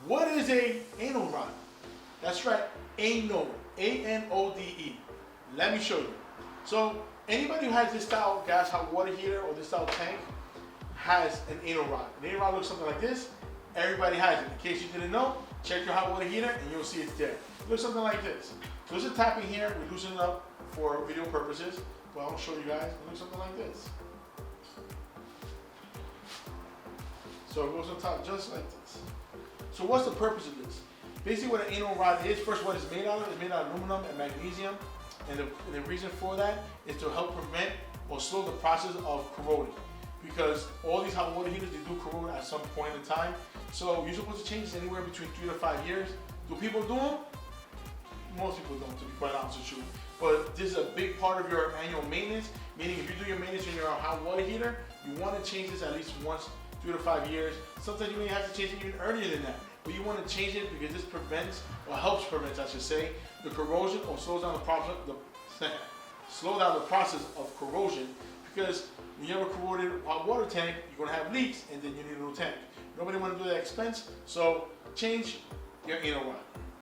What is a anode rod? That's right, anode, A-N-O-D-E. Let me show you. So anybody who has this style gas hot water heater or this style tank has an anode rod. An anode rod looks something like this. Everybody has it. In case you didn't know, check your hot water heater and you'll see it's there. It looks something like this. So there's a tapping here. We loosen it up for video purposes. Well, I'll show you guys. It looks something like this. So it goes on top just like this. So what's the purpose of this? Basically what an anode rod is, first what it's made out of, it's made out of aluminum and magnesium. And the reason for that is to help prevent or slow the process of corroding. Because all these hot water heaters, they do corrode at some point in time. So you're supposed to change this anywhere between 3 to 5 years. Do people do them? Most people don't, to be quite honest with you. But this is a big part of your annual maintenance, meaning if you do your maintenance on your hot water heater, you want to change this at least once, 3 to 5 years. Sometimes you may have to change it even earlier than that. But you want to change it because this prevents, or helps prevent, I should say, the corrosion or slows down the process, slow down the process of corrosion. Because when you have a corroded hot water tank, you're going to have leaks and then you need a new tank. Nobody wants to do that expense, so change your anode rod.